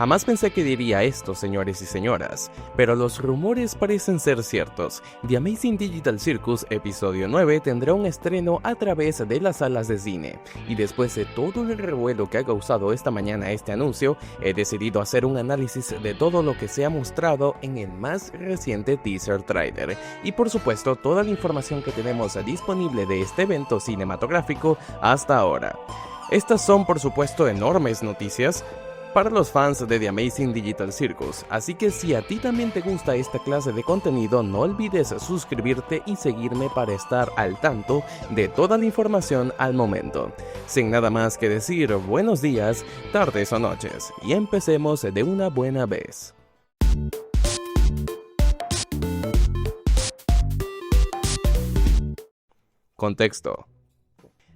Jamás pensé que diría esto, señores y señoras, pero los rumores parecen ser ciertos. The Amazing Digital Circus Episodio 9 tendrá un estreno a través de las salas de cine, y después de todo el revuelo que ha causado esta mañana este anuncio, he decidido hacer un análisis de todo lo que se ha mostrado en el más reciente teaser trailer, y por supuesto toda la información que tenemos disponible de este evento cinematográfico hasta ahora. Estas son por supuesto enormes noticias para los fans de The Amazing Digital Circus, así que si a ti también te gusta esta clase de contenido, no olvides suscribirte y seguirme para estar al tanto de toda la información al momento. Sin nada más que decir, buenos días, tardes o noches, y empecemos de una buena vez. Contexto.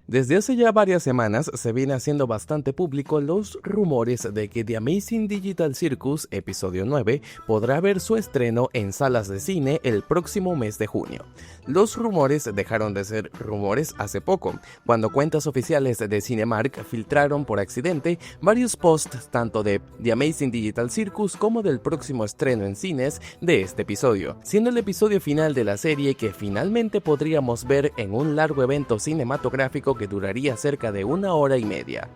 Desde hace ya varias semanas se viene haciendo bastante público los rumores de que The Amazing Digital Circus Episodio 9 podrá ver su estreno en salas de cine el próximo mes de junio. Los rumores dejaron de ser rumores hace poco, cuando cuentas oficiales de Cinemark filtraron por accidente varios posts tanto de The Amazing Digital Circus como del próximo estreno en cines de este episodio, siendo el episodio final de la serie que finalmente podríamos ver en un largo evento cinematográfico que duraría cerca de 1 hora y media.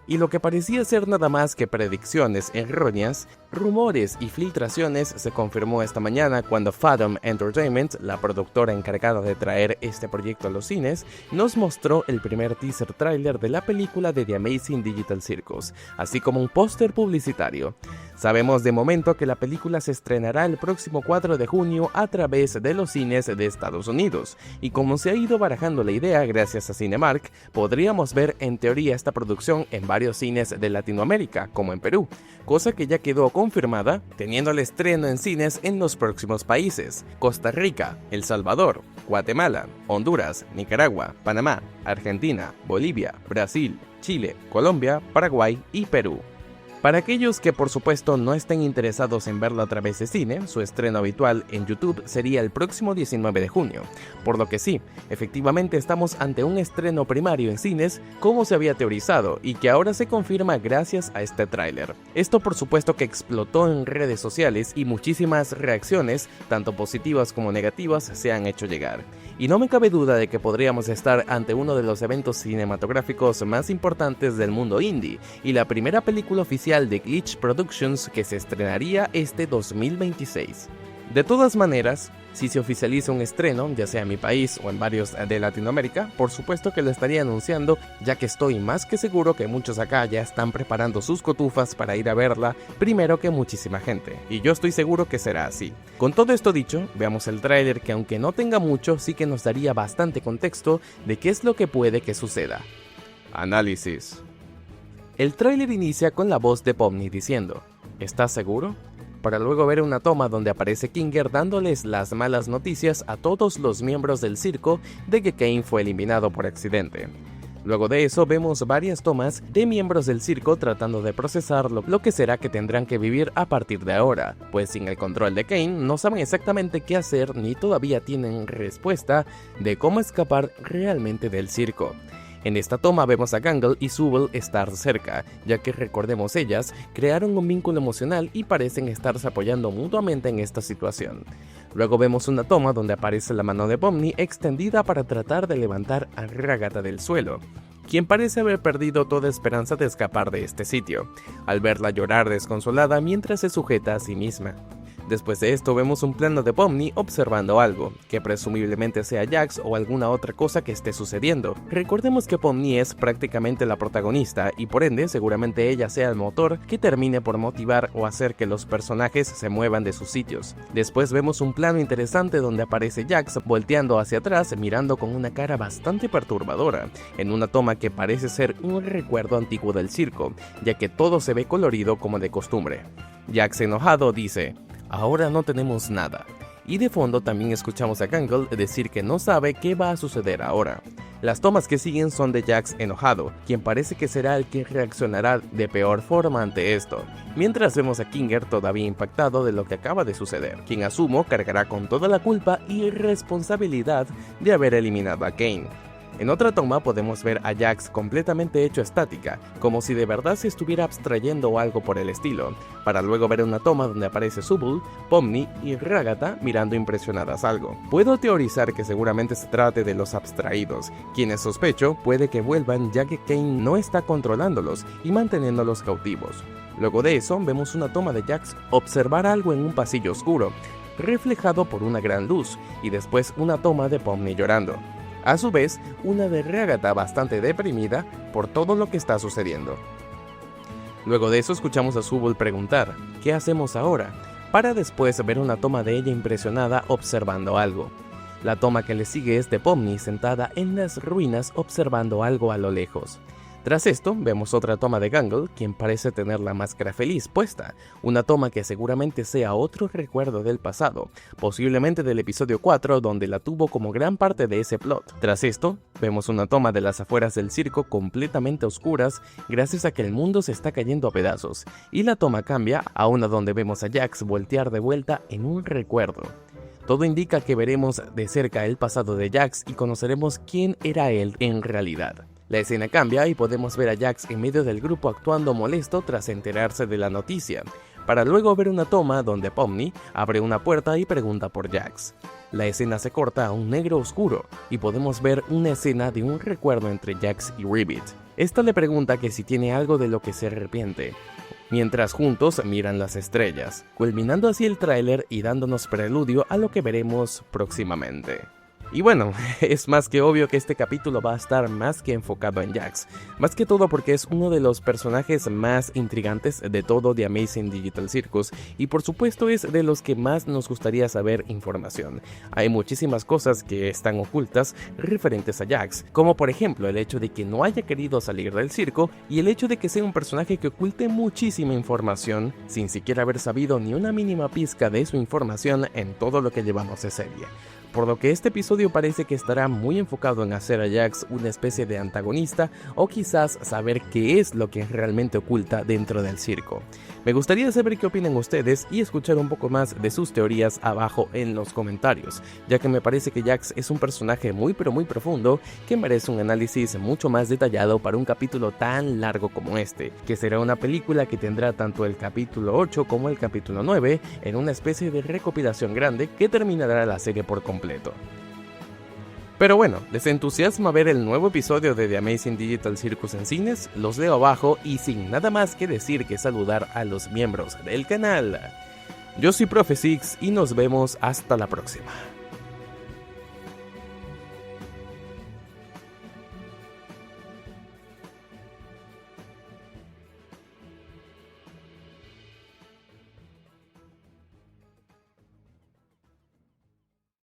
Y lo que parecía ser nada más que predicciones erróneas, rumores y filtraciones se confirmó esta mañana cuando Fathom Entertainment, la productora encargada de traer este proyecto a los cines, nos mostró el primer teaser trailer de la película de The Amazing Digital Circus, así como un póster publicitario. Sabemos de momento que la película se estrenará el próximo 4 de junio a través de los cines de Estados Unidos, y como se ha ido barajando la idea gracias a Cinemark, podríamos ver en teoría esta producción en varios cines de Latinoamérica, como en Perú, cosa que ya quedó confirmada, teniendo el estreno en cines en los próximos países: Costa Rica, El Salvador, Guatemala, Honduras, Nicaragua, Panamá, Argentina, Bolivia, Brasil, Chile, Colombia, Paraguay y Perú. Para aquellos que por supuesto no estén interesados en verlo a través de cine, su estreno habitual en YouTube sería el próximo 19 de junio, por lo que sí, efectivamente estamos ante un estreno primario en cines como se había teorizado y que ahora se confirma gracias a este tráiler. Esto por supuesto que explotó en redes sociales y muchísimas reacciones, tanto positivas como negativas, se han hecho llegar. Y no me cabe duda de que podríamos estar ante uno de los eventos cinematográficos más importantes del mundo indie, y la primera película oficial de Glitch Productions que se estrenaría este 2026. De todas maneras, si se oficializa un estreno, ya sea en mi país o en varios de Latinoamérica, por supuesto que lo estaría anunciando, ya que estoy más que seguro que muchos acá ya están preparando sus cotufas para ir a verla primero que muchísima gente, y yo estoy seguro que será así. Con todo esto dicho, veamos el tráiler que aunque no tenga mucho, sí que nos daría bastante contexto de qué es lo que puede que suceda. Análisis. El tráiler inicia con la voz de Pomni diciendo: ¿estás seguro?, para luego ver una toma donde aparece Kinger dándoles las malas noticias a todos los miembros del circo de que Kane fue eliminado por accidente. Luego de eso vemos varias tomas de miembros del circo tratando de procesar lo que será que tendrán que vivir a partir de ahora, pues sin el control de Kane no saben exactamente qué hacer ni todavía tienen respuesta de cómo escapar realmente del circo. En esta toma vemos a Gangle y Zooble estar cerca, ya que recordemos ellas crearon un vínculo emocional y parecen estarse apoyando mutuamente en esta situación. Luego vemos una toma donde aparece la mano de Pomni extendida para tratar de levantar a Ragata del suelo, quien parece haber perdido toda esperanza de escapar de este sitio, al verla llorar desconsolada mientras se sujeta a sí misma. Después de esto vemos un plano de Pomni observando algo, que presumiblemente sea Jax o alguna otra cosa que esté sucediendo. Recordemos que Pomni es prácticamente la protagonista y por ende seguramente ella sea el motor que termine por motivar o hacer que los personajes se muevan de sus sitios. Después vemos un plano interesante donde aparece Jax volteando hacia atrás mirando con una cara bastante perturbadora, en una toma que parece ser un recuerdo antiguo del circo, ya que todo se ve colorido como de costumbre. Jax enojado dice: ahora no tenemos nada. Y de fondo también escuchamos a Gangle decir que no sabe qué va a suceder ahora. Las tomas que siguen son de Jax enojado, quien parece que será el que reaccionará de peor forma ante esto, mientras vemos a Kinger todavía impactado de lo que acaba de suceder, quien asumo cargará con toda la culpa y responsabilidad de haber eliminado a Kane. En otra toma podemos ver a Jax completamente hecho estática, como si de verdad se estuviera abstrayendo o algo por el estilo, para luego ver una toma donde aparece Zubul, Pomni y Ragatha mirando impresionadas algo. Puedo teorizar que seguramente se trate de los abstraídos, quienes sospecho puede que vuelvan ya que Kain no está controlándolos y manteniéndolos cautivos. Luego de eso vemos una toma de Jax observar algo en un pasillo oscuro, reflejado por una gran luz, y después una toma de Pomni llorando. A su vez, una de Ragatha bastante deprimida por todo lo que está sucediendo. Luego de eso escuchamos a Zubul preguntar, ¿qué hacemos ahora?, para después ver una toma de ella impresionada observando algo. La toma que le sigue es de Pomni sentada en las ruinas observando algo a lo lejos. Tras esto, vemos otra toma de Gangle, quien parece tener la máscara feliz puesta, una toma que seguramente sea otro recuerdo del pasado, posiblemente del episodio 4, donde la tuvo como gran parte de ese plot. Tras esto, vemos una toma de las afueras del circo completamente oscuras, gracias a que el mundo se está cayendo a pedazos, y la toma cambia a una donde vemos a Jax voltear de vuelta en un recuerdo. Todo indica que veremos de cerca el pasado de Jax y conoceremos quién era él en realidad. La escena cambia y podemos ver a Jax en medio del grupo actuando molesto tras enterarse de la noticia, para luego ver una toma donde Pomni abre una puerta y pregunta por Jax. La escena se corta a un negro oscuro y podemos ver una escena de un recuerdo entre Jax y Ribbit. Esta le pregunta que si tiene algo de lo que se arrepiente, mientras juntos miran las estrellas, culminando así el tráiler y dándonos preludio a lo que veremos próximamente. Y bueno, es más que obvio que este capítulo va a estar más que enfocado en Jax, más que todo porque es uno de los personajes más intrigantes de todo The Amazing Digital Circus y por supuesto es de los que más nos gustaría saber información. Hay muchísimas cosas que están ocultas referentes a Jax, como por ejemplo el hecho de que no haya querido salir del circo y el hecho de que sea un personaje que oculte muchísima información sin siquiera haber sabido ni una mínima pizca de su información en todo lo que llevamos de serie. Por lo que este episodio parece que estará muy enfocado en hacer a Jax una especie de antagonista o quizás saber qué es lo que realmente oculta dentro del circo. Me gustaría saber qué opinan ustedes y escuchar un poco más de sus teorías abajo en los comentarios, ya que me parece que Jax es un personaje muy profundo que merece un análisis mucho más detallado para un capítulo tan largo como este, que será una película que tendrá tanto el capítulo 8 como el capítulo 9 en una especie de recopilación grande que terminará la serie por completo. Pero bueno, ¿les entusiasma ver el nuevo episodio de The Amazing Digital Circus en cines? Los leo abajo y sin nada más que decir que saludar a los miembros del canal. Yo soy Profe Six y nos vemos hasta la próxima.